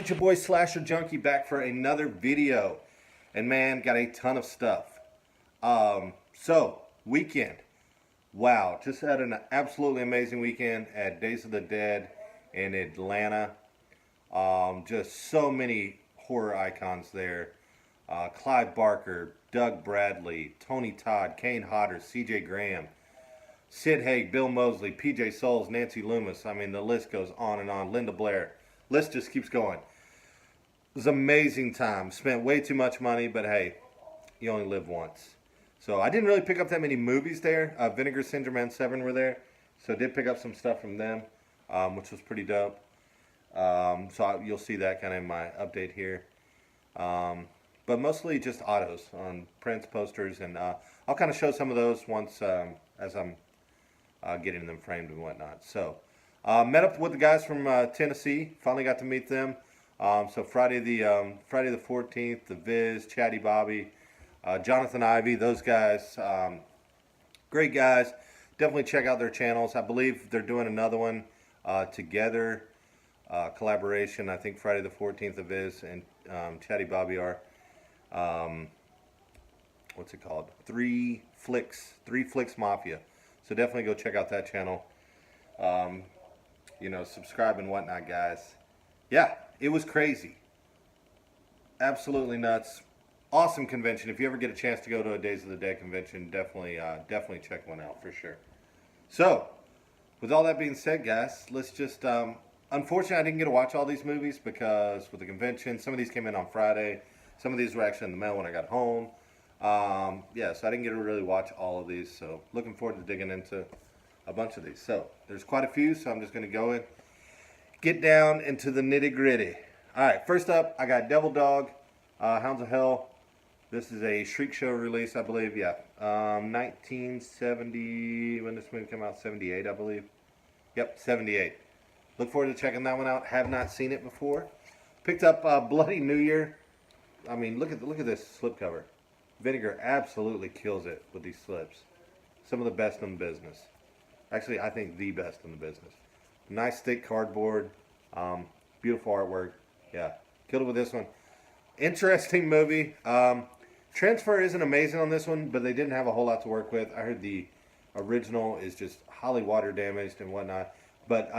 It's your boy Slasher Junkie back for another video. And man, got a ton of stuff. Weekend. Wow, just had an absolutely amazing weekend at Days of the Dead in Atlanta. Just so many horror icons there. Clive Barker, Doug Bradley, Tony Todd, Kane Hodder, C.J. Graham, Sid Haig, Bill Moseley, P.J. Souls, Nancy Loomis. I mean, the list goes on and on. Linda Blair. List just keeps going. It was an amazing time. Spent way too much money, but hey, you only live once. So I didn't really pick up that many movies there. Vinegar Syndrome and Seven were there. So I did pick up some stuff from them, which was pretty dope. You'll see that kind of in my update here. But mostly just autos on prints, posters, and I'll kind of show some of those once as I'm getting them framed and whatnot. So met up with the guys from Tennessee. Finally got to meet them. Friday the 14th, the Viz, Chatty Bobby, Jonathan Ivey, those guys, great guys. Definitely check out their channels. I believe they're doing another one together, collaboration. I think Friday the 14th, the Viz and Chatty Bobby are, what's it called? Three Flicks Mafia. So definitely go check out that channel. Subscribe and whatnot, guys. Yeah, it was crazy. Absolutely nuts. Awesome convention. If you ever get a chance to go to a Days of the Dead convention, definitely check one out for sure. So, with all that being said, guys, let's just, unfortunately I didn't get to watch all these movies because with the convention, some of these came in on Friday. Some of these were actually in the mail when I got home. So I didn't get to really watch all of these. So, looking forward to digging into a bunch of these. So, there's quite a few, so I'm just going to go in. Get down into the nitty gritty. Alright, first up, I got Devil Dog, Hounds of Hell. This is a Shriek Show release, I believe, yeah. 1970, when this movie came out, 78, I believe. Yep, 78. Look forward to checking that one out. Have not seen it before. Picked up Bloody New Year. I mean, look at this slipcover. Vinegar absolutely kills it with these slips. Some of the best in the business. Actually, I think the best in the business. Nice thick cardboard, beautiful artwork. Yeah, killed it with this one. Interesting movie. Transfer isn't amazing on this one, but they didn't have a whole lot to work with. I heard the original is just highly water damaged and whatnot. But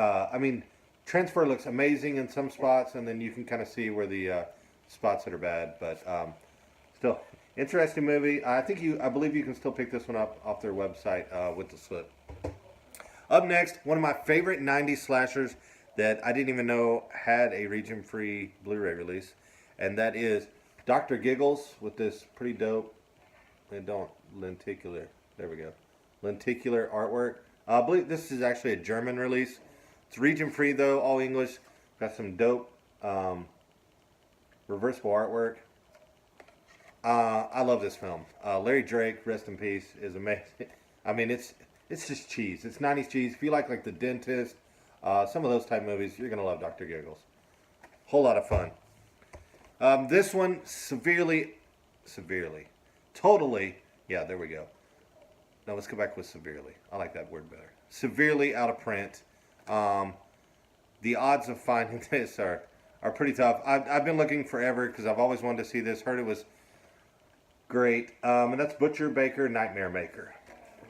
transfer looks amazing in some spots, and then you can kind of see where the spots that are bad. But still, interesting movie. I believe you can still pick this one up off their website with the slip. Up next, one of my favorite 90s slashers that I didn't even know had a region-free Blu-ray release, and that is Dr. Giggles with this pretty dope, lenticular, there we go, lenticular artwork. I believe this is actually a German release. It's region-free though, all English. Got some dope reversible artwork. I love this film. Larry Drake, rest in peace, is amazing. I mean, it's just cheese. It's 90s cheese. If you like The Dentist, some of those type movies, you're going to love Dr. Giggles. Whole lot of fun. This one, totally, yeah, there we go. Now let's go back with severely. I like that word better. Severely out of print. The odds of finding this are pretty tough. I've been looking forever because I've always wanted to see this. Heard it was great. And that's Butcher Baker, Nightmare Maker.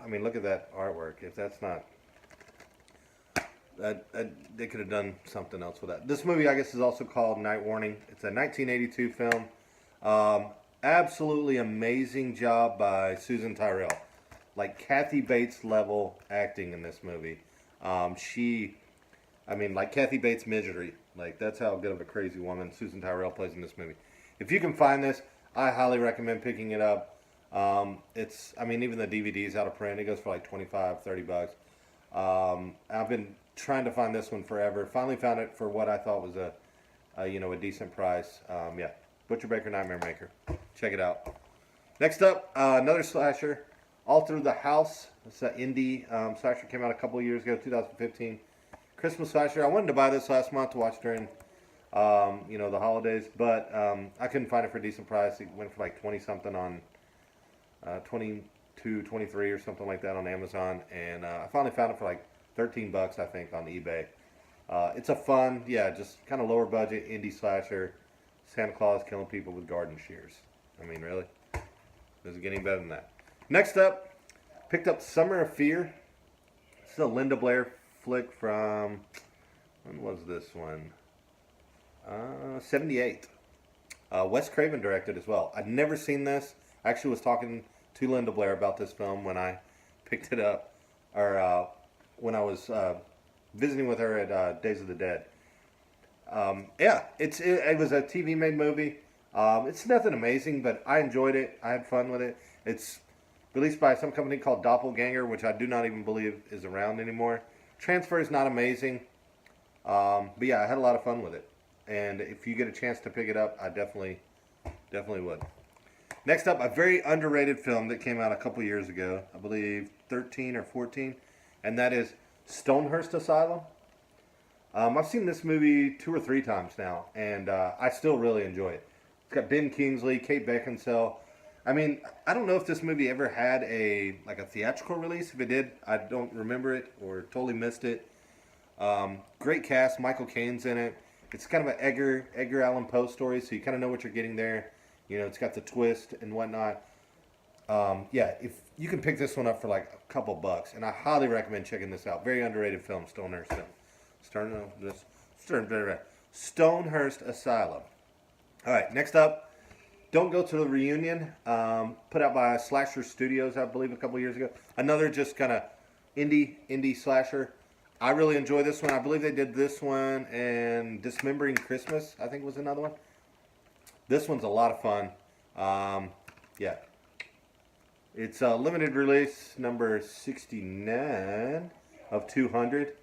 I mean, look at that artwork. If that's not... they could have done something else with that. This movie, I guess, is also called Night Warning. It's a 1982 film. Absolutely amazing job by Susan Tyrrell. Like Kathy Bates level acting in this movie. Like Kathy Bates misery. Like, that's how good of a crazy woman Susan Tyrrell plays in this movie. If you can find this, I highly recommend picking it up. Even the DVD's out of print. It goes for like $25-30. I've been trying to find this one forever. Finally found it for what I thought was a decent price. Butcher Baker, Nightmare Maker. Check it out. Next up, another slasher, All Through the House. It's an indie slasher. Came out a couple of years ago, 2015. Christmas slasher. I wanted to buy this last month to watch during, the holidays, but I couldn't find it for a decent price. It went for like 20-something on 22, 23 or something like that on Amazon, and I finally found it for like $13, I think, on eBay. It's a fun, yeah, just kind of lower budget indie slasher. Santa Claus killing people with garden shears. I mean, really? Doesn't get any better than that. Next up, picked up Summer of Fear. This is a Linda Blair flick from, when was this one? 78. Wes Craven directed as well. I'd never seen this. I actually was talking to Linda Blair about this film when I picked it up, or when I was visiting with her at Days of the Dead. Yeah, it was a TV made movie. It's nothing amazing, but I enjoyed it. I had fun with it. It's released by some company called Doppelganger, which I do not even believe is around anymore. Transfer is not amazing, but yeah, I had a lot of fun with it. And if you get a chance to pick it up, I definitely would. Next up, a very underrated film that came out a couple years ago, I believe 13 or 14, and that is Stonehurst Asylum. I've seen this movie 2 or 3 times now, and I still really enjoy it. It's got Ben Kingsley, Kate Beckinsale. I mean, I don't know if this movie ever had a theatrical release. If it did, I don't remember it or totally missed it. Great cast. Michael Caine's in it. It's kind of an Edgar Allan Poe story, so you kind of know what you're getting there. You know, it's got the twist and whatnot. Yeah, if you can pick this one up for like a couple bucks, and I highly recommend checking this out. Very underrated film, Stonehurst film. Stonehurst Asylum. All right, next up, Don't Go to the Reunion, put out by Slasher Studios, I believe, a couple years ago. Another just kind of indie slasher. I really enjoy this one. I believe they did this one, and Dismembering Christmas, I think was another one. This one's a lot of fun. Yeah. It's a limited release, number 69 of 200.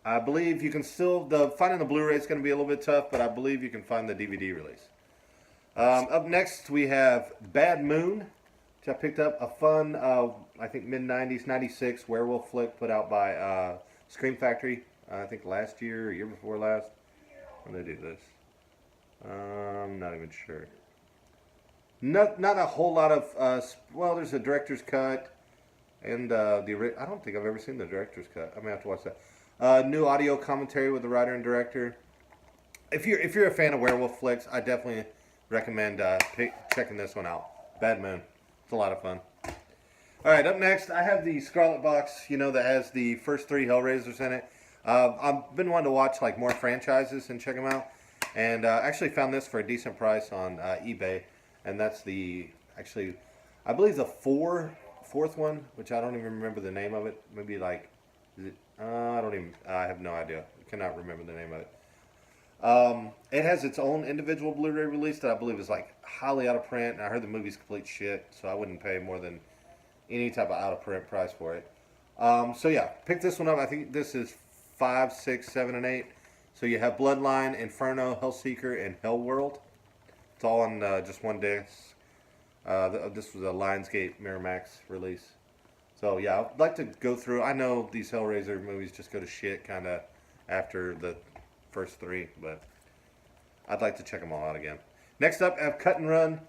I believe you can still, finding the Blu-ray is going to be a little bit tough, but I believe you can find the DVD release. Up next, we have Bad Moon, which I picked up. A fun, I think mid-90s, 96 werewolf flick put out by Scream Factory, I think last year or year before last. When did they do this? I'm not even sure. Not a whole lot of, well, there's a director's cut, and I don't think I've ever seen the director's cut. I may have to watch that. New audio commentary with the writer and director. If you're a fan of werewolf flicks, I definitely recommend checking this one out. Bad Moon. It's a lot of fun. All right, up next, I have the Scarlet Box, that has the first 3 Hellraisers in it. I've been wanting to watch like more franchises and check them out, and actually found this for a decent price on eBay, and that's I believe the fourth one, which I don't even remember the name of it. Maybe like, is it? I have no idea. I cannot remember the name of it. It has its own individual Blu-ray release that I believe is like highly out of print, and I heard the movie's complete shit, so I wouldn't pay more than any type of out of print price for it. So yeah, pick this one up. I think this is 5, 6, 7, and 8. So you have Bloodline, Inferno, Hellseeker, and Hellworld. It's all on just one disc. This was a Lionsgate Miramax release. So yeah, I'd like to go through. I know these Hellraiser movies just go to shit kind of after the first 3, but I'd like to check them all out again. Next up, I have Cut and Run,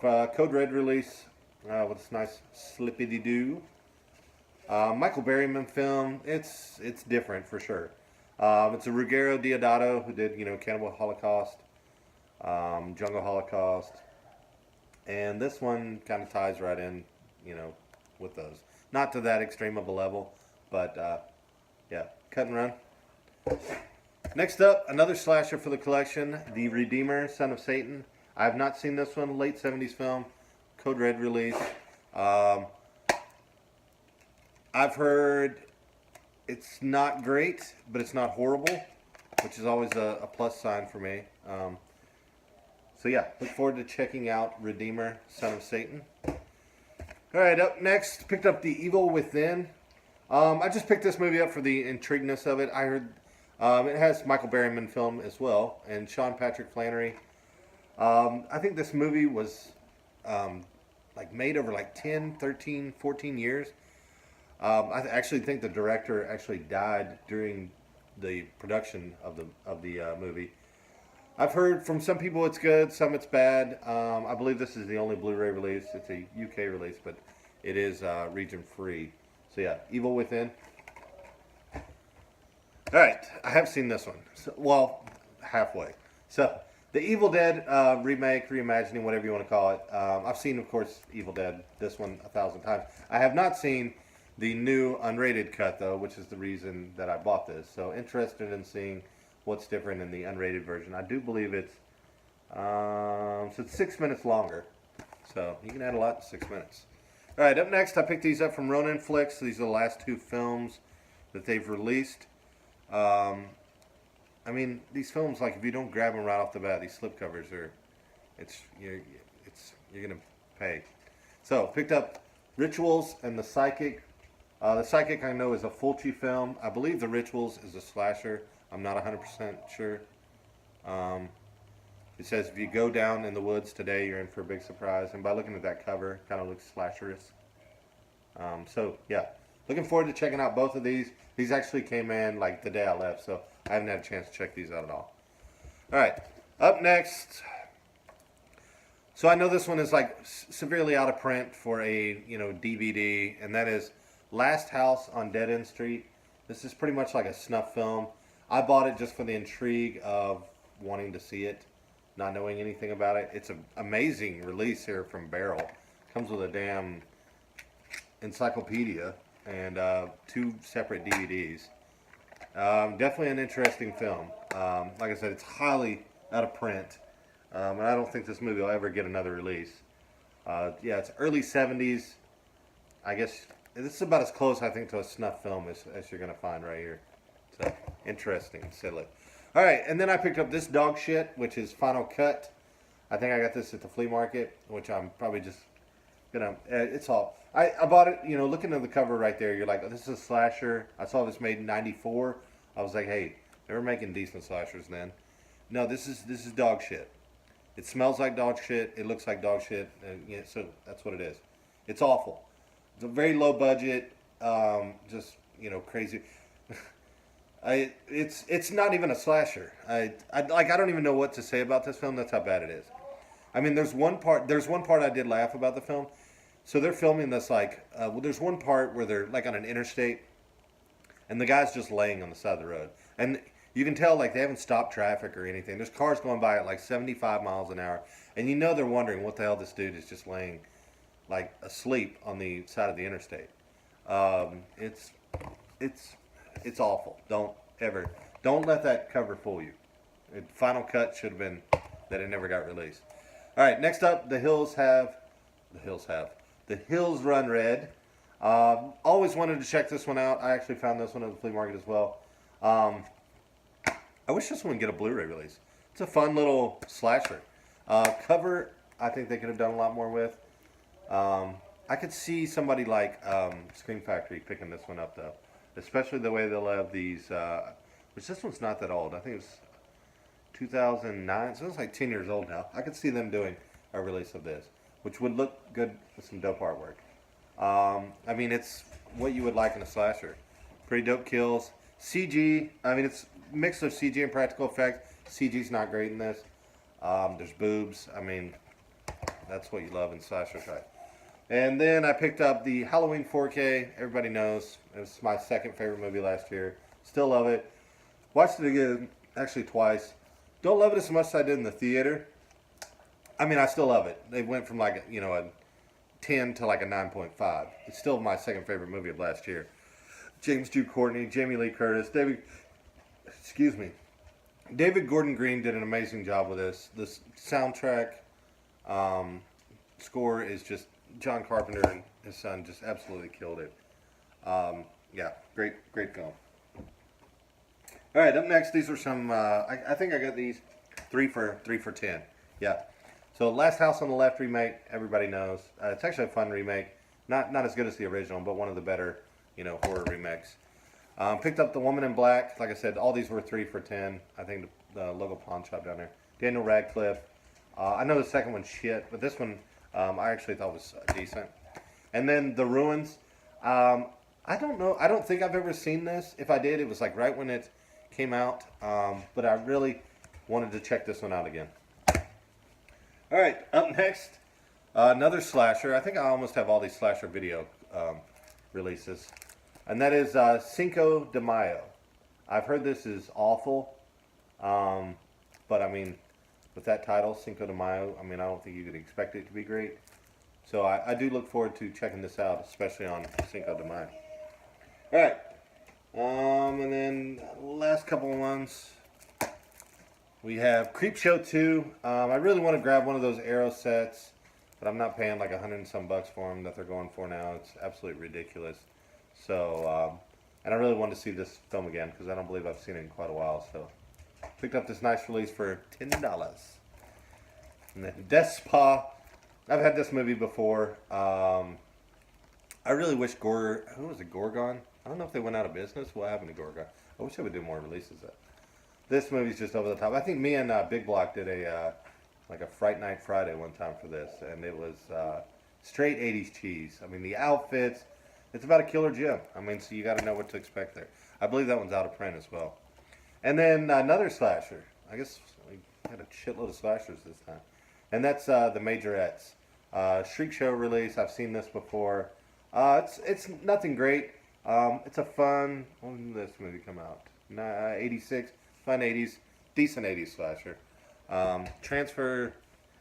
Code Red release with this nice slippity-doo. Michael Berryman film. It's different for sure. It's a Ruggero Deodato who did Cannibal Holocaust, Jungle Holocaust, and this one kind of ties right in with those. Not to that extreme of a level, but yeah, Cut and Run. Next up, another slasher for the collection, The Redeemer, Son of Satan. I have not seen this one. Late 70s film, Code Red release. I've heard it's not great, but it's not horrible, which is always a plus sign for me. So yeah, look forward to checking out Redeemer, Son of Satan. All right, up next, picked up The Evil Within. I just picked this movie up for the intrigueness of it. I heard it has Michael Berryman film as well, and Sean Patrick Flannery. I think this movie was made over 10, 13, 14 years. I actually think the director actually died during the production of the movie. I've heard from some people it's good, some it's bad. I believe this is the only Blu-ray release. It's a UK release, but it is region free. So yeah, Evil Within. All right, I have seen this one. So, well, halfway. So, the Evil Dead remake, reimagining, whatever you want to call it. I've seen, of course, Evil Dead, this one 1,000 times. I have not seen the new unrated cut, though, which is the reason that I bought this. So, interested in seeing what's different in the unrated version. I do believe so it's 6 minutes longer. So, you can add a lot in 6 minutes. All right, up next, I picked these up from Ronin Flicks. These are the last two films that they've released. I mean, these films, like, if you don't grab them right off the bat, these slipcovers you're gonna pay. So, picked up Rituals and The Psychic. The Psychic, I know, is a Fulci film. I believe The Rituals is a slasher. I'm not 100% sure. It says, if you go down in the woods today, you're in for a big surprise. And by looking at that cover, it kind of looks slasherous. So, yeah. Looking forward to checking out both of these. These actually came in like the day I left, so I haven't had a chance to check these out at all. All right. Up next. So I know this one is like severely out of print for a DVD, and that is Last House on Dead End Street. This is pretty much like a snuff film. I bought it just for the intrigue of wanting to see it, not knowing anything about it. It's an amazing release here from Barrel. Comes with a damn encyclopedia and 2 separate DVDs. Definitely an interesting film. Like I said, it's highly out of print, and I don't think this movie will ever get another release. Yeah, it's early 70s. I guess this is about as close, I think, to a snuff film as you're going to find right here. So, interesting, silly. All right, and then I picked up this dog shit, which is Final Cut. I think I got this at the flea market, which I'm probably just gonna. It's all. I bought it. Looking at the cover right there, you're like, oh, this is a slasher. I saw this made in '94. I was like, hey, they were making decent slashers then. No, this is dog shit. It smells like dog shit. It looks like dog shit. So that's what it is. It's awful. It's a very low budget. Just crazy. It's not even a slasher. I don't even know what to say about this film. That's how bad it is. I mean, there's one part I did laugh about the film. So they're filming this there's one part where they're like on an interstate, and the guy's just laying on the side of the road, and you can tell like they haven't stopped traffic or anything. There's cars going by at like 75 miles an hour, and they're wondering what the hell this dude is just laying like asleep on the side of the interstate. It's awful. Don't let that cover fool you. Final Cut should have been that it never got released. All right, next up, The Hills Run Red. Always wanted to check this one out. I actually found this one at the flea market as well. I wish this one would get a Blu-ray release. It's a fun little slasher. Cover, I think they could have done a lot more with. I could see somebody like Scream Factory picking this one up, though. Especially the way they'll have these, which this one's not that old. I think it's 2009, so it's like 10 years old now. I could see them doing a release of this, which would look good with some dope artwork. I mean, it's what you would like in a slasher. Pretty dope kills. CG, I mean, it's a mix of CG and practical effects. CG's not great in this. There's boobs. I mean, that's what you love in slashers, right? And then I picked up the Halloween 4K. Everybody knows. It was my second favorite movie last year. Still love it. Watched it again, actually twice. Don't love it as much as I did in the theater. I mean, I still love it. They went from like a 10 to like a 9.5. It's still my second favorite movie of last year. James Jude Courtney, Jamie Lee Curtis, David Gordon Green did an amazing job with this. This soundtrack score is just John Carpenter and his son just absolutely killed it. Yeah, great film. All right, up next, these are some. I think I got these 3 for 10. Yeah. So Last House on the Left remake, everybody knows. It's actually a fun remake. Not as good as the original, but one of the better horror remakes. Picked up The Woman in Black. Like I said, all these were 3 for 10. I think the local pawn shop down there. Daniel Radcliffe. I know the second one's shit, but this one I actually thought was decent. And then The Ruins. I don't know. I don't think I've ever seen this. If I did, it was like right when it came out. But I really wanted to check this one out again. All right, up next, another slasher. I think I almost have all these slasher video releases. And that is Cinco de Mayo. I've heard this is awful, but I mean, with that title, Cinco de Mayo, I mean, I don't think you could expect it to be great. So I do look forward to checking this out, especially on Cinco de Mayo. All right, and then last couple of ones. We have Creepshow 2. I really want to grab one of those Arrow sets, but I'm not paying like $100 and some bucks for them that they're going for now. It's absolutely ridiculous. So, and I really want to see this film again because I don't believe I've seen it in quite a while. So, picked up this nice release for $10. And then Death Spa. I've had this movie before. I really wish who was it, Gorgon? I don't know if they went out of business. What happened to Gorgon? I wish they would do more releases of that. This movie's just over the top. I think me and Big Block did like a Fright Night Friday one time for this, and it was straight 80s cheese. I mean, the outfits, it's about a killer gym. I mean, so you got to know what to expect there. I believe that one's out of print as well. And then another slasher. I guess we had a shitload of slashers this time. And that's The Majorettes. Shriek Show release. I've seen this before. It's nothing great. It's a fun. When did this movie come out? 86. Fun 80s. Decent 80s slasher. Transfer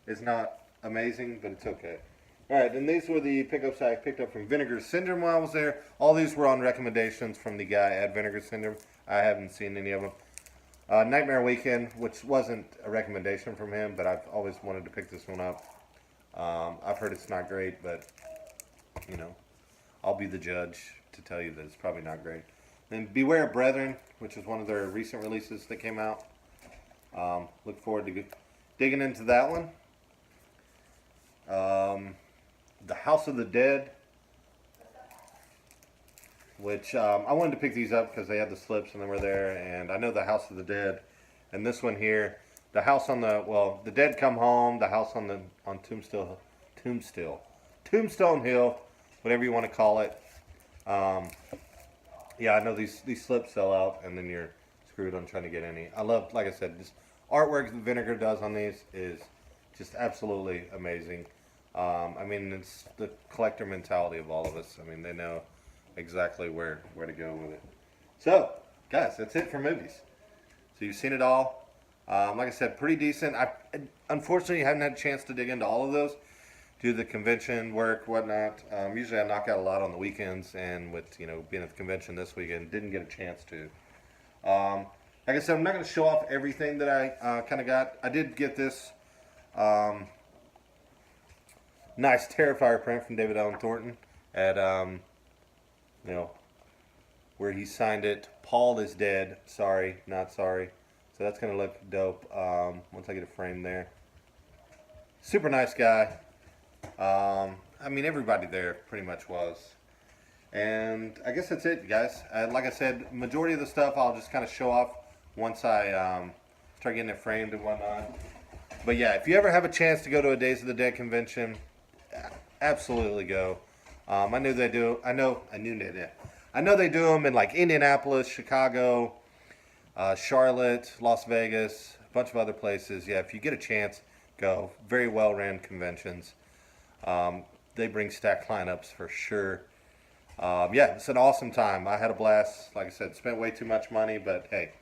is not amazing, but it's okay. Alright, and these were the pickups I picked up from Vinegar Syndrome while I was there. All these were on recommendations from the guy at Vinegar Syndrome. I haven't seen any of them. Nightmare Weekend, which wasn't a recommendation from him, but I've always wanted to pick this one up. I've heard it's not great, but, you know, I'll be the judge to tell you that it's probably not great. Then Beware Brethren, which is one of their recent releases that came out. Look forward to digging into that one. The House of the Dead, which I wanted to pick these up because they had the slips and they were there, and I know the House of the Dead, and this one here, the house on the Dead Come Home, the house on Tombstone Hill, whatever you want to call it. Yeah, I know these slips sell out, and then you're screwed on trying to get any. I love, like I said, this artwork that Vinegar does on these is just absolutely amazing. I mean, it's the collector mentality of all of us. I mean, they know exactly where to go with it. So, guys, that's it for movies. So you've seen it all. Like I said, pretty decent. I unfortunately haven't had a chance to dig into all of those, do the convention work, whatnot. Usually I knock out a lot on the weekends, and with being at the convention this weekend, didn't get a chance to. Like I said, I'm not going to show off everything that I kind of got. I did get this nice Terrifier print from David Allen Thornton at where he signed it. Paul is dead. Sorry, not sorry. So that's going to look dope once I get it framed there. Super nice guy. I mean, everybody there pretty much was. And I guess that's it, guys. Like I said, majority of the stuff I'll just kind of show off once I start getting it framed and whatnot. But yeah, if you ever have a chance to go to a Days of the Dead convention, absolutely go. I knew they do. I know they do them in like Indianapolis, Chicago, Charlotte, Las Vegas, a bunch of other places. Yeah, if you get a chance, go. Very well ran conventions. They bring stacked lineups for sure. Yeah, it's an awesome time. I had a blast. Like I said, spent way too much money, but hey,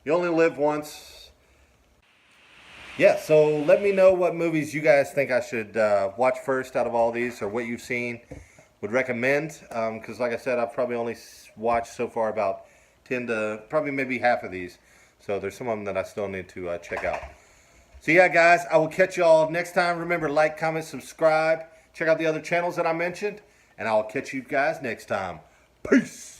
you only live once. Yeah, so let me know what movies you guys think I should watch first out of all these, or what you've seen, would recommend. Because like I said, I've probably only watched so far about 10 to probably maybe half of these. So there's some of them that I still need to check out. So yeah, guys, I will catch you all next time. Remember, like, comment, subscribe. Check out the other channels that I mentioned. And I'll catch you guys next time. Peace.